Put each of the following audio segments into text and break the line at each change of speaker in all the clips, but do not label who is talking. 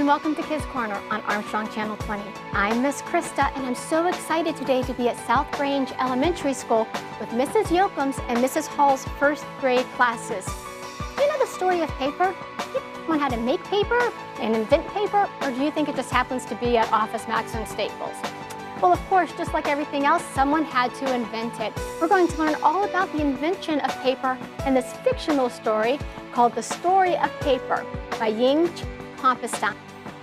and welcome to Kids Corner on Armstrong Channel 20. I'm Miss Krista, and I'm so excited today to be at South Grange Elementary School with Mrs. Yoakum's and Mrs. Hall's first grade classes. You know the story of paper? Do you think someone had to make paper and invent paper, or do you think it just happens to be at Office Max and Staples? Well, of course, just like everything else, someone had to invent it. We're going to learn all about the invention of paper in this fictional story called The Story of Paper by Ying Pompistan.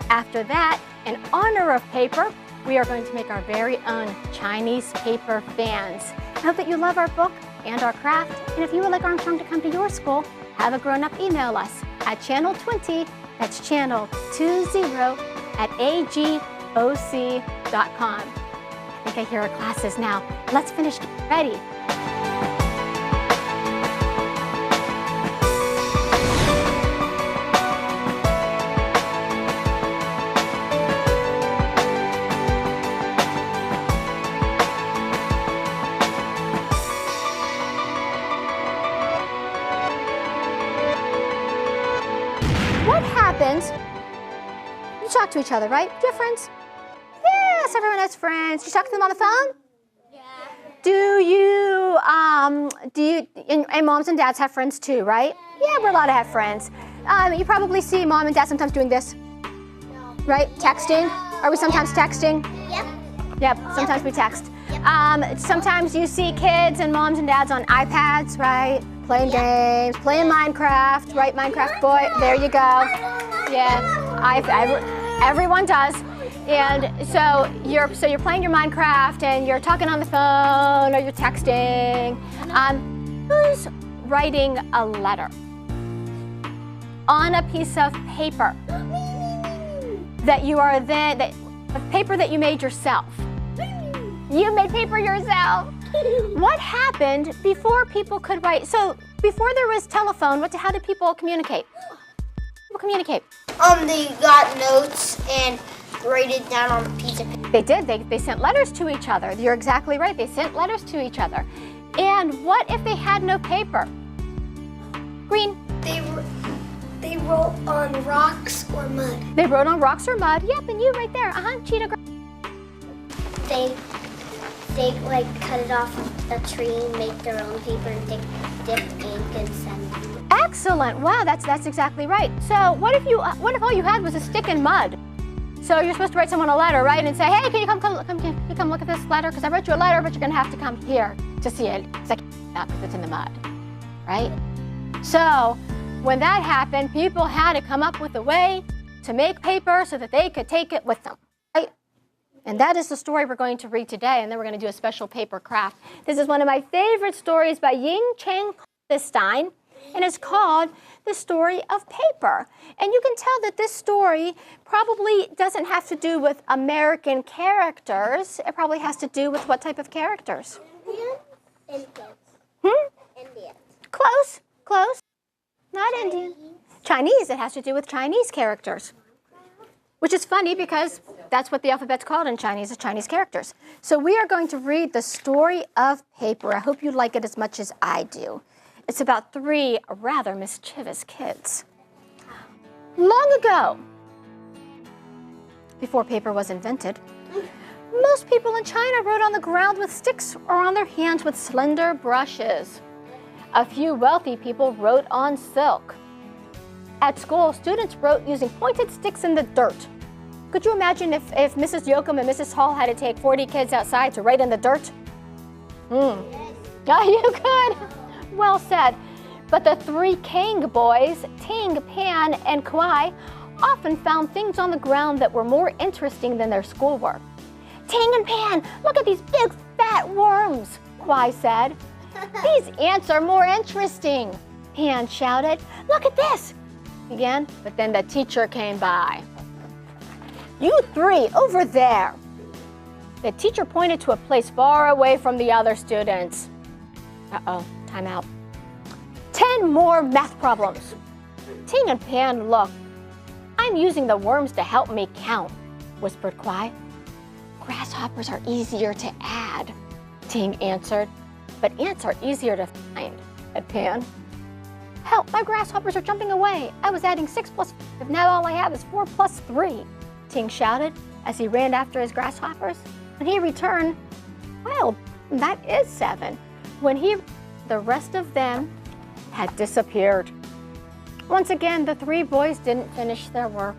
After that, in honor of paper, we are going to make our very own Chinese paper fans. I hope that you love our book and our craft, and if you would like Armstrong to come to your school, have a grown-up email us at channel20, that's channel20@agoc.com. I think I hear our classes now. Let's finish getting ready. What happens? You talk to each other, right? Do you have friends? Yes, everyone has friends. Do you talk to them on the phone? Yeah. And moms and dads have friends too, right? Yeah, we're allowed to have friends. You probably see mom and dad sometimes doing this. No. Right? Texting? Are we sometimes texting?
Yep.
Yep, sometimes we text. Yep. Sometimes you see kids and moms and dads on iPads, right? Playing games, playing Minecraft, right? Minecraft boy, there you go. Yeah, everyone does. And so you're playing your Minecraft and you're talking on the phone or you're texting. Who's writing a letter on a piece of paper paper that you made yourself? You made paper yourself. What happened before people could write? So before there was telephone, how did people communicate? People communicate.
They got notes and write it down on a piece of paper.
They did. They sent letters to each other. You're exactly right. They sent letters to each other. And what if they had no paper? Green.
They wrote on rocks or mud.
They wrote on rocks or mud. Yep, and you right there. Cheetah.
They like cut it off the tree and make their own paper and dip ink and send it.
Excellent. Wow, that's exactly right. So what if all you had was a stick and mud? So you're supposed to write someone a letter, right? And say, hey, can you come look at this letter? Because I wrote you a letter, but you're going to have to come here to see it. Because it's in the mud, right? So when that happened, people had to come up with a way to make paper so that they could take it with them, right? And that is the story we're going to read today, and then we're going to do a special paper craft. This is one of my favorite stories by Ying Pompistan, and it's called The Story of Paper. And you can tell that this story probably doesn't have to do with American characters. It probably has to do with what type of characters?
Indians. Indians.
Close. Not Indian. Chinese. It has to do with Chinese characters. Which is funny because that's what the alphabet's called in Chinese, is Chinese characters. So we are going to read The Story of Paper. I hope you like it as much as I do. It's about 3 rather mischievous kids. Long ago, before paper was invented, most people in China wrote on the ground with sticks or on their hands with slender brushes. A few wealthy people wrote on silk. At school, students wrote using pointed sticks in the dirt. Could you imagine if Mrs. Yoakum and Mrs. Hall had to take 40 kids outside to write in the dirt? Yeah, you could. Well said. But the 3 Kang boys, Ting, Pan, and Kwai, often found things on the ground that were more interesting than their schoolwork. Ting and Pan, look at these big fat worms, Kwai said. These ants are more interesting, Pan shouted. Look at this. Again, but then the teacher came by. You 3, over there. The teacher pointed to a place far away from the other students. Uh-oh, time out. 10 more math problems. Ting and Pan looked. I'm using the worms to help me count, whispered Kwai. Grasshoppers are easier to add, Ting answered. But ants are easier to find, said Pan. Help, my grasshoppers are jumping away. I was adding 6 plus 5, now all I have is 4 plus 3, Ting shouted as he ran after his grasshoppers. When he returned, well, that is 7. The rest of them had disappeared. Once again, the 3 boys didn't finish their work.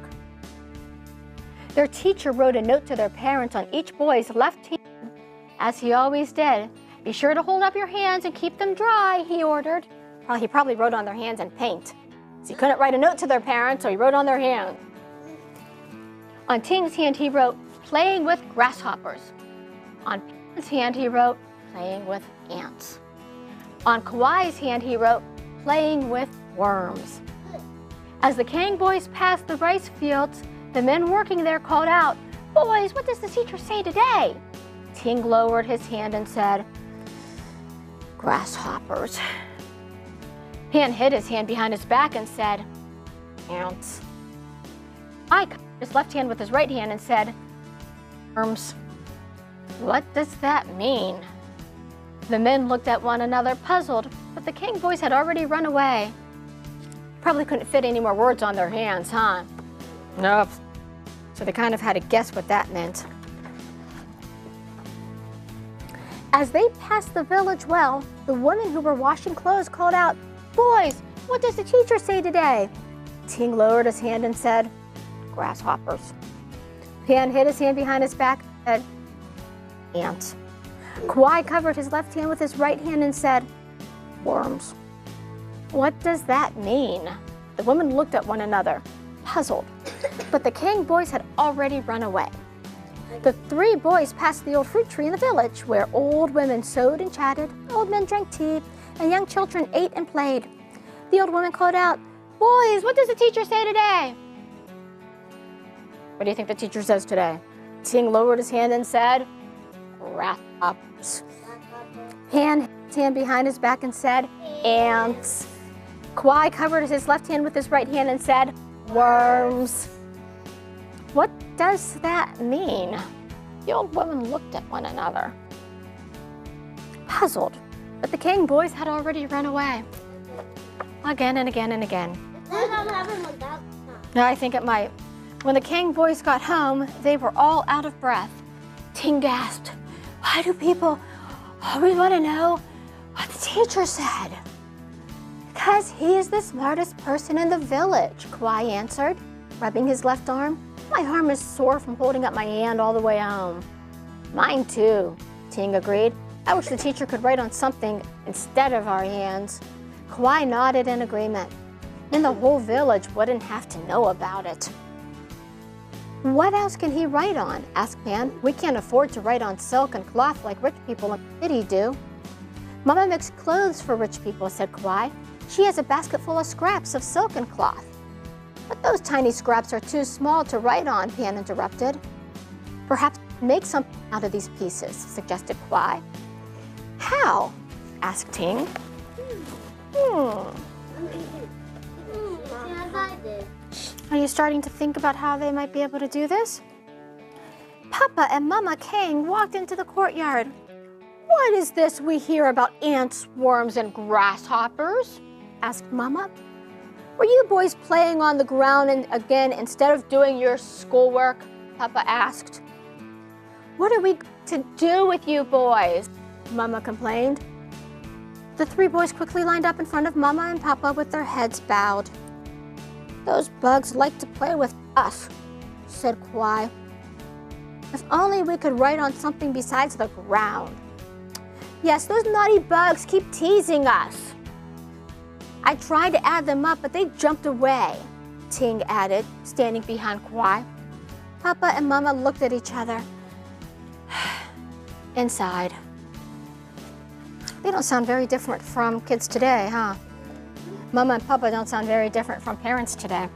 Their teacher wrote a note to their parents on each boy's left hand, as he always did. Be sure to hold up your hands and keep them dry, he ordered. Well, he probably wrote on their hands in paint. So he couldn't write a note to their parents, so he wrote on their hands. On Ting's hand, he wrote, playing with grasshoppers. On Pan's hand, he wrote, playing with ants. On Kauai's hand, he wrote, playing with worms. As the Kang boys passed the rice fields, the men working there called out, boys, what does the teacher say today? Ting lowered his hand and said, grasshoppers. Pan hid his hand behind his back and said, ants. I covered his left hand with his right hand and said, worms. What does that mean? The men looked at one another, puzzled, but the Kang boys had already run away. Probably couldn't fit any more words on their hands, huh? Nope. So they kind of had to guess what that meant. As they passed the village well, the women who were washing clothes called out, boys, what does the teacher say today? Ting lowered his hand and said, grasshoppers. Pan hid his hand behind his back and said, ants. Kauai covered his left hand with his right hand and said, worms. What does that mean? The women looked at one another, puzzled, but the Kang boys had already run away. The 3 boys passed the old fruit tree in the village, where old women sewed and chatted, old men drank tea, and young children ate and played. The old woman called out, boys, what does the teacher say today? What do you think the teacher says today? Ting lowered his hand and said, grasshoppers. Pan hid his hand behind his back and said, ants. Kauai covered his left hand with his right hand and said, worms. What does that mean? The old woman looked at one another, puzzled, but the Kang boys had already run away. Again and again and again. No, I think it might. When the Kang boys got home, they were all out of breath. Ting gasped, why do people always want to know what the teacher said? Because he is the smartest person in the village, Kauai answered, rubbing his left arm. My arm is sore from holding up my hand all the way home. Mine too, Ting agreed. I wish the teacher could write on something instead of our hands. Kauai nodded in agreement. Then the whole village wouldn't have to know about it. What else can he write on? Asked Pan. We can't afford to write on silk and cloth like rich people in the city do. Mama makes clothes for rich people, said Kauai. She has a basket full of scraps of silk and cloth. But those tiny scraps are too small to write on, Pan interrupted. Perhaps make something out of these pieces, suggested Kauai. How? Asked Ting. Are you starting to think about how they might be able to do this? Papa and Mama Kang walked into the courtyard. What is this we hear about ants, worms, and grasshoppers? Asked Mama. Were you boys playing on the ground again instead of doing your schoolwork? Papa asked. What are we to do with you boys? Mama complained. The 3 boys quickly lined up in front of Mama and Papa with their heads bowed. Those bugs like to play with us, said Kauai. If only we could write on something besides the ground. Yes, those naughty bugs keep teasing us. I tried to add them up, but they jumped away, Ting added, standing behind Kauai. Papa and Mama looked at each other. Inside. They don't sound very different from kids today, huh? Mama and Papa don't sound very different from parents today.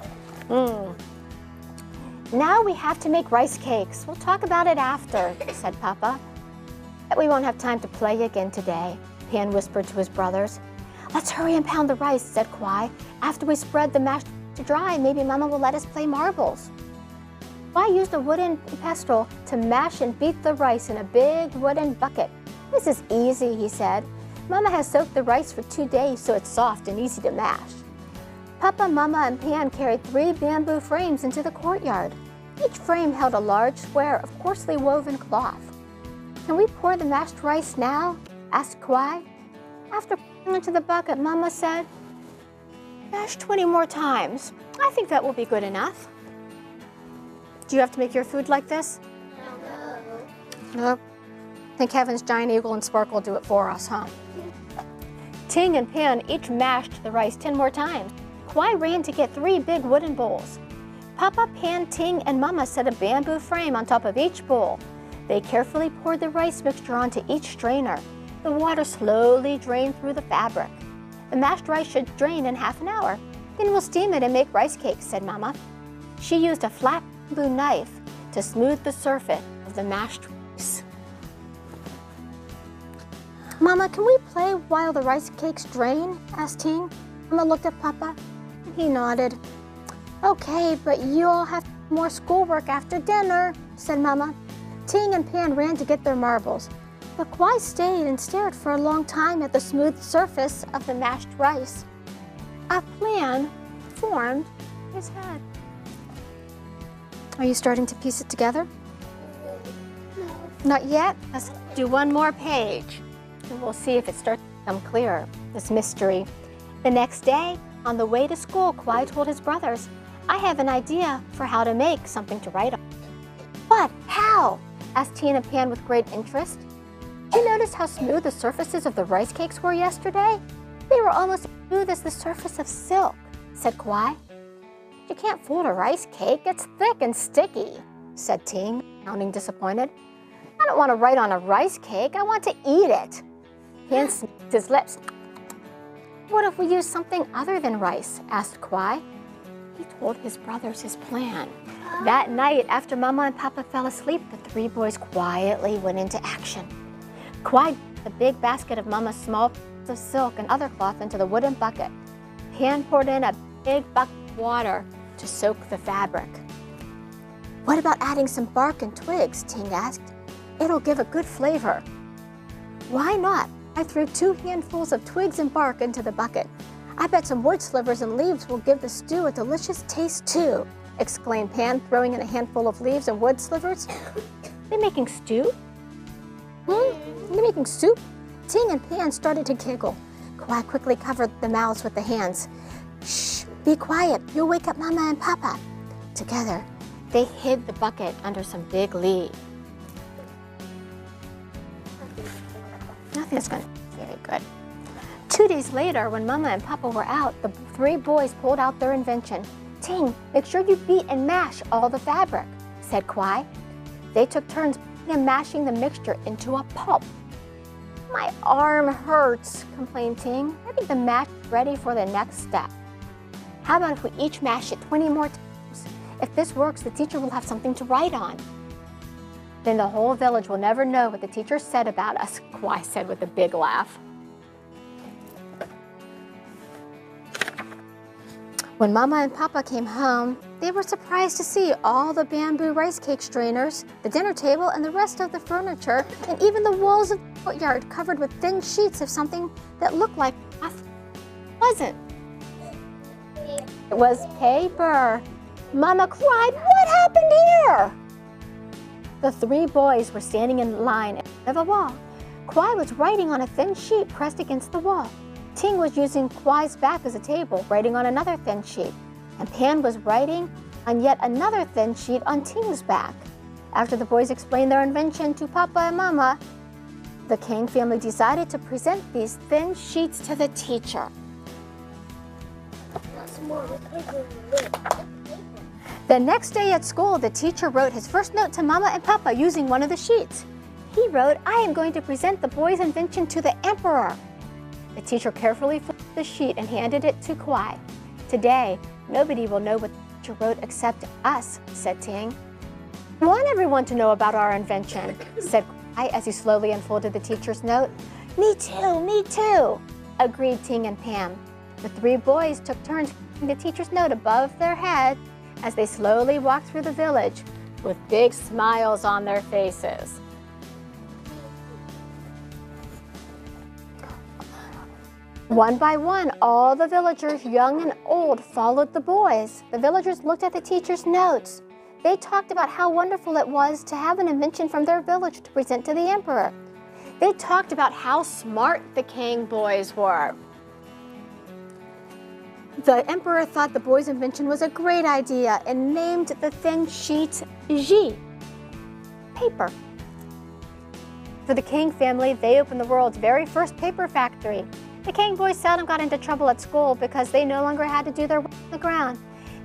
Now we have to make rice cakes. We'll talk about it after, said Papa. But we won't have time to play again today, Pan whispered to his brothers. Let's hurry and pound the rice, said Kauai. After we spread the mash to dry, maybe Mama will let us play marbles. Kauai used a wooden pestle to mash and beat the rice in a big wooden bucket. This is easy, he said. Mama has soaked the rice for 2 days, so it's soft and easy to mash. Papa, Mama, and Pan carried 3 bamboo frames into the courtyard. Each frame held a large square of coarsely woven cloth. "Can we pour the mashed rice now?" asked Kwai. After pouring into the bucket, Mama said, "Mash 20 more times. I think that will be good enough." Do you have to make your food like this? No. Nope. I think Heaven's giant eagle and Sparkle do it for us, huh? Ting and Pan each mashed the rice 10 more times. Kwai ran to get 3 big wooden bowls. Papa, Pan, Ting, and Mama set a bamboo frame on top of each bowl. They carefully poured the rice mixture onto each strainer. The water slowly drained through the fabric. "The mashed rice should drain in half an hour. Then we'll steam it and make rice cakes," said Mama. She used a flat bamboo knife to smooth the surface of the mashed rice. "Mama, can we play while the rice cakes drain?" asked Ting. Mama looked at Papa. He nodded. "Okay, but you'll have more schoolwork after dinner," said Mama. Ting and Pan ran to get their marbles, but Kwai stayed and stared for a long time at the smooth surface of the mashed rice. A plan formed in his head. Are you starting to piece it together?
No.
Not yet? Let's do one more page, and we'll see if it starts to become clearer, this mystery. The next day, on the way to school, Kwai told his brothers, "I have an idea for how to make something to write on." "What? How?" asked Ting and Pan with great interest. "Did you notice how smooth the surfaces of the rice cakes were yesterday? They were almost as smooth as the surface of silk," said Kwai. "You can't fold a rice cake. It's thick and sticky," said Ting, sounding disappointed. "I don't want to write on a rice cake. I want to eat it." Pan smacked his lips. "What if we use something other than rice?" asked Kwai. He told his brothers his plan. That night, after Mama and Papa fell asleep, the 3 boys quietly went into action. Kwai put a big basket of Mama's small pieces of silk and other cloth into the wooden bucket. Pan poured in a big bucket of water to soak the fabric. "What about adding some bark and twigs?" Ting asked. "It'll give a good flavor." "Why not? I threw 2 handfuls of twigs and bark into the bucket. I bet some wood slivers and leaves will give the stew a delicious taste too," exclaimed Pan, throwing in a handful of leaves and wood slivers. "They're making stew? They're making soup?" Ting and Pan started to giggle. Kwai quickly covered the mouths with the hands. "Shh, be quiet. You'll wake up Mama and Papa." Together, they hid the bucket under some big leaves. Nothing's going to be very good. 2 days later, when Mama and Papa were out, the 3 boys pulled out their invention. "Ting, make sure you beat and mash all the fabric," said Kwai. They took turns beating and mashing the mixture into a pulp. "My arm hurts," complained Ting. "I think the mash is ready for the next step." "How about if we each mash it 20 more times? If this works, the teacher will have something to write on." "Then the whole village will never know what the teacher said about us," Kwai said with a big laugh. When Mama and Papa came home, they were surprised to see all the bamboo rice cake strainers, the dinner table, and the rest of the furniture, and even the walls of the courtyard covered with thin sheets of something that looked like cloth. It wasn't. It was paper. Mama cried, "What happened here?" The 3 boys were standing in line in front of a wall. Kwai was writing on a thin sheet pressed against the wall. Ting was using Kwai's back as a table, writing on another thin sheet. And Pan was writing on yet another thin sheet on Ting's back. After the boys explained their invention to Papa and Mama, the King family decided to present these thin sheets to the teacher. The next day at school, the teacher wrote his first note to Mama and Papa using one of the sheets. He wrote, "I am going to present the boys' invention to the Emperor." The teacher carefully folded the sheet and handed it to Kwai. "Today, nobody will know what the teacher wrote except us," said Ting. "I want everyone to know about our invention," said Kwai as he slowly unfolded the teacher's note. Me too, agreed Ting and Pam. The 3 boys took turns reading the teacher's note above their heads as they slowly walked through the village with big smiles on their faces. One by one, all the villagers, young and old, followed the boys. The villagers looked at the teacher's notes. They talked about how wonderful it was to have an invention from their village to present to the emperor. They talked about how smart the King boys were. The emperor thought the boys' invention was a great idea and named the thin sheet G, paper. For the King family, they opened the world's very first paper factory. The King boys seldom got into trouble at school because they no longer had to do their work on the ground.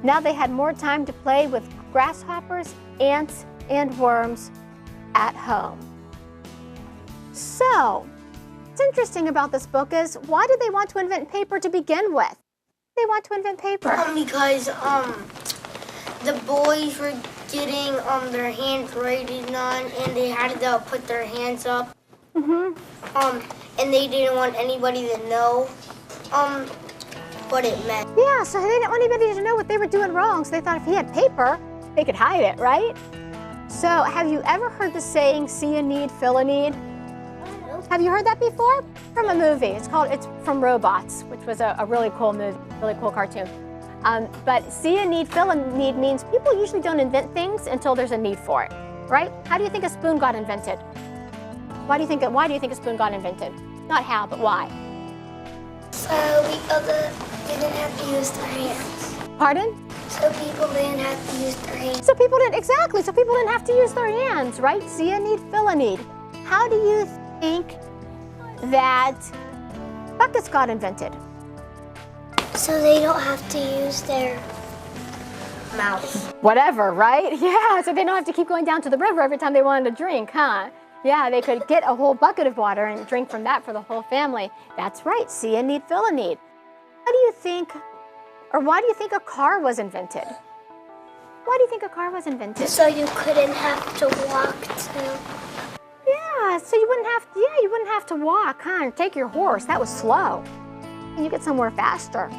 Now they had more time to play with grasshoppers, ants, and worms at home. So, what's interesting about this book is, why did they want to invent paper to begin with? They want to invent paper.
Because the boys were getting their hands rated on, and they had to put their hands up. And they didn't want anybody to know what it meant.
Yeah, so they didn't want anybody to know what they were doing wrong, so they thought if he had paper, they could hide it, right? So have you ever heard the saying, see a need, fill a need? Have you heard that before? From a movie. It's from Robots, which was a really cool movie, really cool cartoon. But see a need, fill a need means people usually don't invent things until there's a need for it, right? How do you think a spoon got invented? Why do you think a spoon got invented? Not how, but why?
So people didn't have to use their hands.
Pardon?
So people didn't have to use their hands.
So people didn't have to use their hands, right? See a need, fill a need. How do you think that buckets got invented?
So they don't have to use their mouth.
Whatever, right? Yeah, so they don't have to keep going down to the river every time they wanted to drink, huh? Yeah, they could get a whole bucket of water and drink from that for the whole family. That's right, see a need, fill a need. How do you think, or why do you think a car was invented? Why do you think a car was invented?
So you couldn't have to walk to.
Yeah, so you wouldn't have to walk, huh? And take your horse, that was slow. And you get somewhere faster.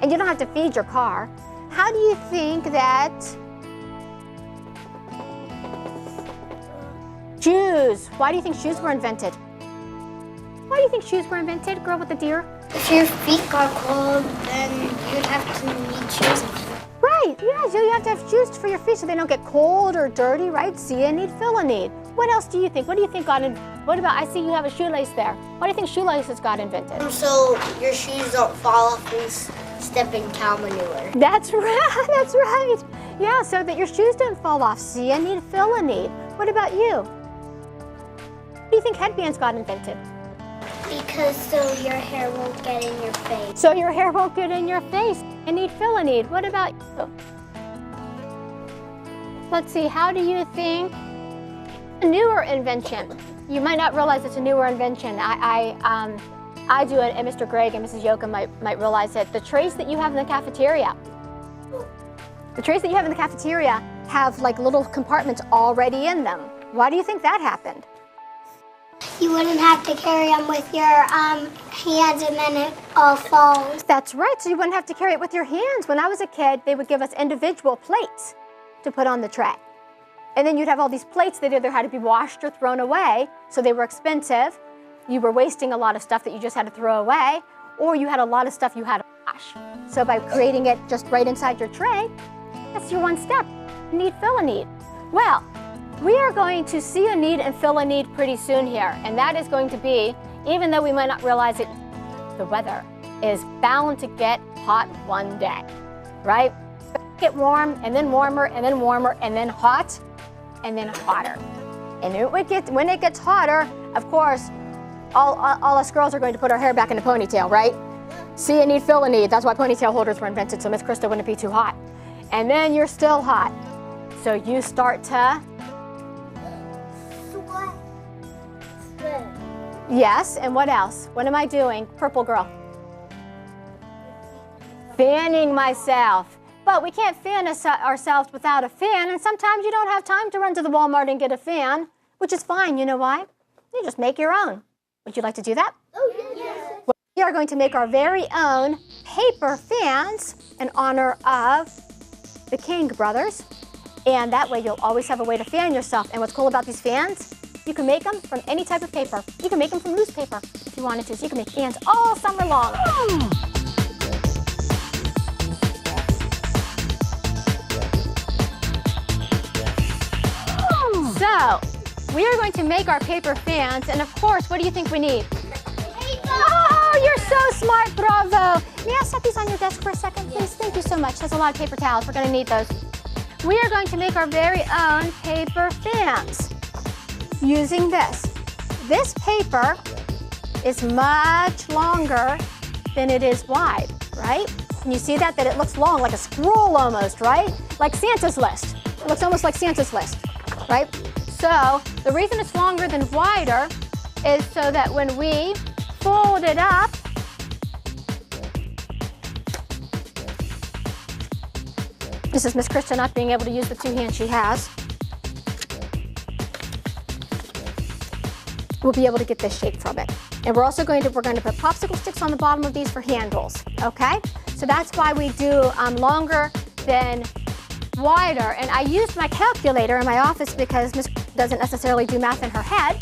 And you don't have to feed your car. How do you think that shoes, why do you think shoes were invented? Why do you think shoes were invented, girl with the deer?
If your feet got cold, then you'd have to need shoes again.
Right, yeah, so you have to have shoes for your feet so they don't get cold or dirty, right? See a need, fill a need. What else do you think? What do you think got invented? What about, I see you have a shoelace there. Why do you think shoelaces got invented?
So your shoes don't fall off and step in cow manure.
That's right, that's right. Yeah, so that your shoes don't fall off. See a need, fill a need. What about you? Why do you think headbands got invented?
Because so your hair won't get in your face.
So your hair won't get in your face. A need, fill a need. What about you? Let's see, how do you think a newer invention? You might not realize it's a newer invention. I do it, and Mr. Gregg and Mrs. Yoakum might realize it. The trays that you have in the cafeteria. The trays that you have in the cafeteria have like little compartments already in them. Why do you think that happened?
You wouldn't have to carry them with your hands and then it all falls.
That's right, so you wouldn't have to carry it with your hands. When I was a kid, they would give us individual plates to put on the tray. And then you'd have all these plates that either had to be washed or thrown away, so they were expensive. You were wasting a lot of stuff that you just had to throw away, or you had a lot of stuff you had to wash. So by creating it just right inside your tray, that's your one step. Need, fill a need. Well, we are going to see a need and fill a need pretty soon here, and that is going to be, even though we might not realize it, the weather is bound to get hot one day, right? Get warm, and then warmer, and then warmer, and then hot, and then hotter. And when it gets hotter, of course, all us girls are going to put our hair back in a ponytail, right? See a need, fill a need. That's why ponytail holders were invented, so Miss Krista wouldn't be too hot. And then you're still hot. So you start to
Sweat.
yes, and what else? What am I doing? Purple girl. Fanning myself. But we can't fan ourselves without a fan, and sometimes you don't have time to run to the Walmart and get a fan, which is fine. You know why? You just make your own. Would you like to do that?
Oh, yes.
Well, we are going to make our very own paper fans in honor of the King brothers, and that way you'll always have a way to fan yourself. And what's cool about these fans? You can make them from any type of paper. You can make them from newspaper if you wanted to. So you can make fans all summer long. So, we are going to make our paper fans, and of course, what do you think we need? Oh, you're so smart, bravo. May I set these on your desk for a second, please? Yes. Thank you so much. There's a lot of paper towels. We're going to need those. We are going to make our very own paper fans using this. This paper is much longer than it is wide, right? Can you see that? That it looks long, like a scroll almost, right? Like Santa's list. It looks almost like Santa's list, right? So the reason it's longer than wider is so that when we fold it up, this is Miss Krista not being able to use the two hands she has. We'll be able to get this shape from it. And we're also going to put popsicle sticks on the bottom of these for handles, okay? So that's why we do longer than wider. And I used my calculator in my office because Miss doesn't necessarily do math in her head.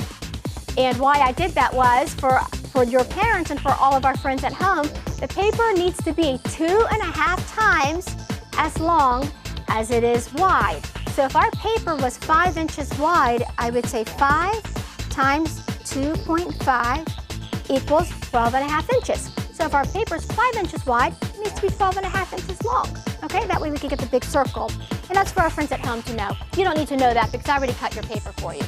And why I did that was for your parents and for all of our friends at home, the paper needs to be 2.5 times as long as it is wide. So if our paper was 5 inches wide, I would say 5 times 2.5 equals 12.5 inches. So if our paper is 5 inches wide, it needs to be 12.5 inches long. Okay, that way we can get the big circle. And that's for our friends at home to know. You don't need to know that because I already cut your paper for you.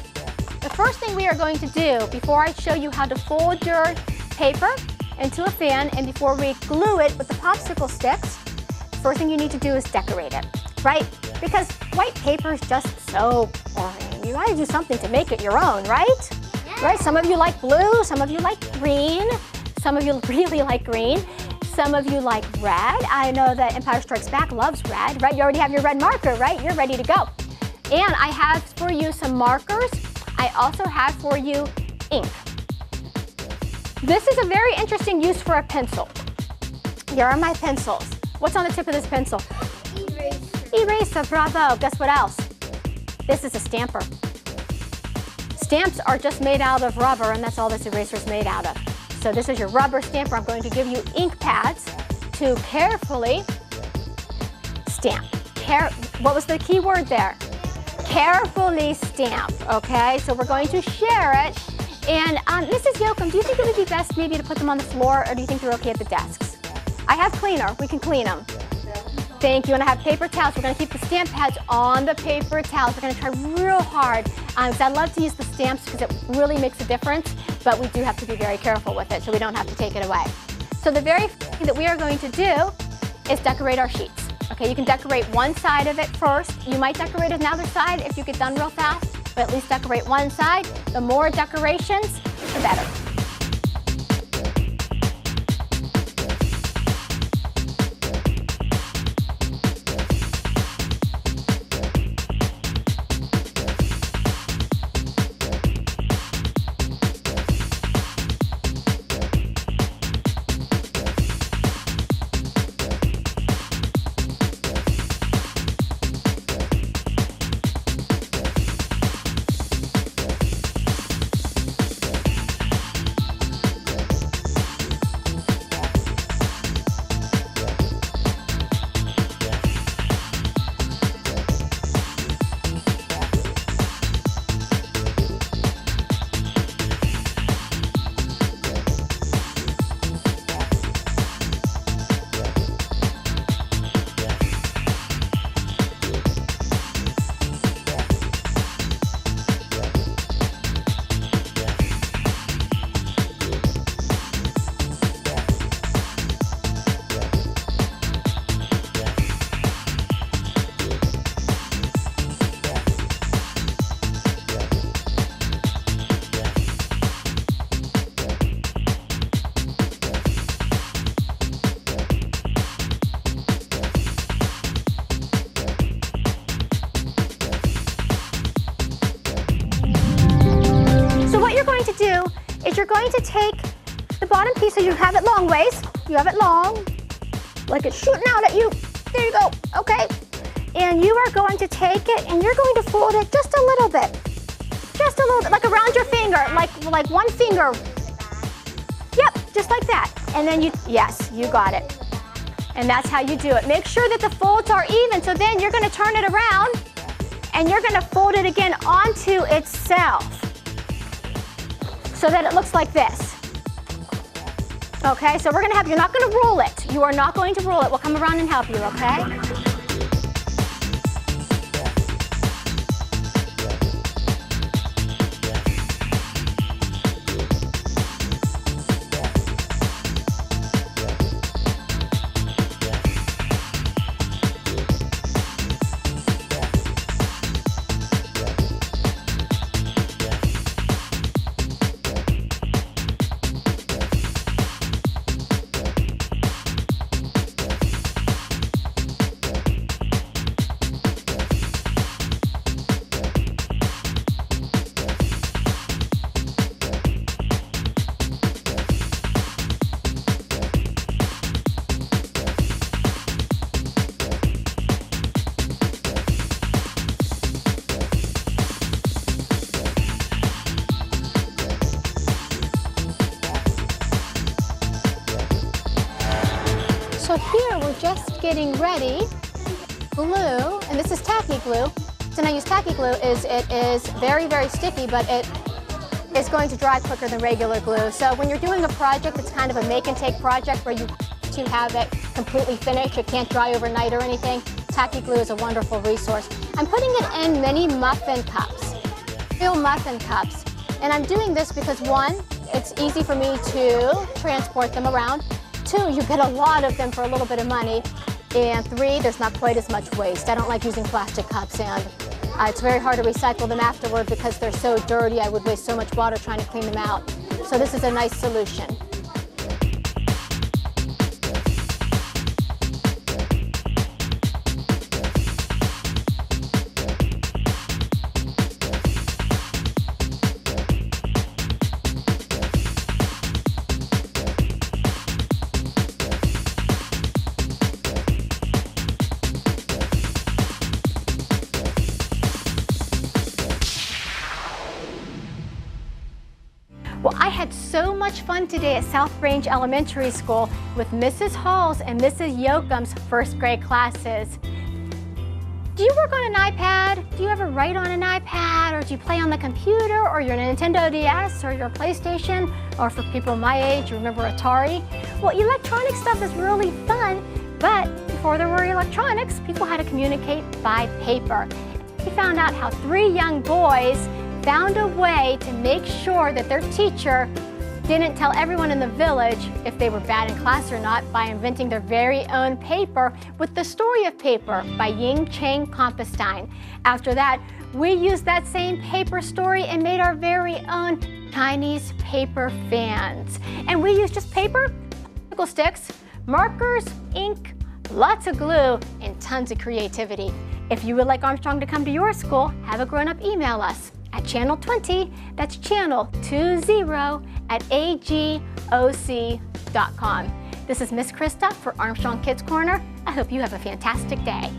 The first thing we are going to do before I show you how to fold your paper into a fan and before we glue it with the popsicle sticks, the first thing you need to do is decorate it, right? Because white paper is just so boring. You gotta do something to make it your own, right? Yeah. Right? Some of you like blue, some of you like green, some of you really like green. Some of you like red. I know that Empire Strikes Back loves red, right? You already have your red marker, right? You're ready to go. And I have for you some markers. I also have for you ink. This is a very interesting use for a pencil. Here are my pencils. What's on the tip of this pencil? Eraser. Eraser, bravo. Guess what else? This is a stamper. Stamps are just made out of rubber, and that's all this eraser is made out of. So this is your rubber stamper. I'm going to give you ink pads to carefully stamp. What was the key word there? Carefully stamp, okay? So we're going to share it. And Mrs. Yoakum, do you think it would be best maybe to put them on the floor, or do you think they're okay at the desks? I have cleaner. We can clean them. Thank you. And I have paper towels. We're going to keep the stamp pads on the paper towels. We're going to try real hard because I love to use the stamps because it really makes a difference, but we do have to be very careful with it so we don't have to take it away. So the very first thing that we are going to do is decorate our sheets. Okay, you can decorate one side of it first. You might decorate another side if you get done real fast, but at least decorate one side. The more decorations, the better. You're going to take the bottom piece, so you have it long ways. You have it long, like it's shooting out at you. There you go, okay? And you are going to take it and you're going to fold it just a little bit. Just a little bit, like around your finger, like one finger. Yep, just like that. And then yes, you got it. And that's how you do it. Make sure that the folds are even, so then you're gonna turn it around and you're gonna fold it again onto itself so that it looks like this. Okay, so you're not gonna roll it. You are not going to roll it. We'll come around and help you, okay? So here we're just getting ready. Glue, and this is tacky glue. So I use tacky glue is it is very, very sticky, but it is going to dry quicker than regular glue. So when you're doing a project, it's kind of a make and take project where you have to have it completely finished. It can't dry overnight or anything. Tacky glue is a wonderful resource. I'm putting it in mini muffin cups, real muffin cups. And I'm doing this because one, it's easy for me to transport them around. Two, you get a lot of them for a little bit of money. And three, there's not quite as much waste. I don't like using plastic cups, and it's very hard to recycle them afterward because they're so dirty. I would waste so much water trying to clean them out. So this is a nice solution. Well, I had so much fun today at South Range Elementary School with Mrs. Hall's and Mrs. Yoakum's first grade classes. Do you work on an iPad? Do you ever write on an iPad? Or do you play on the computer? Or your Nintendo DS? Or your PlayStation? Or for people my age, you remember Atari? Well, electronic stuff is really fun, but before there were electronics, people had to communicate by paper. We found out how 3 young boys found a way to make sure that their teacher didn't tell everyone in the village if they were bad in class or not by inventing their very own paper with The Story of Paper by Ying Chang Compostine. After that, we used that same paper story and made our very own Chinese paper fans. And we used just paper, pickle sticks, markers, ink, lots of glue, and tons of creativity. If you would like Armstrong to come to your school, have a grown-up email us at channel 20, that's channel 20 at agoc.com. This is Miss Krista for Armstrong Kids Corner. I hope you have a fantastic day.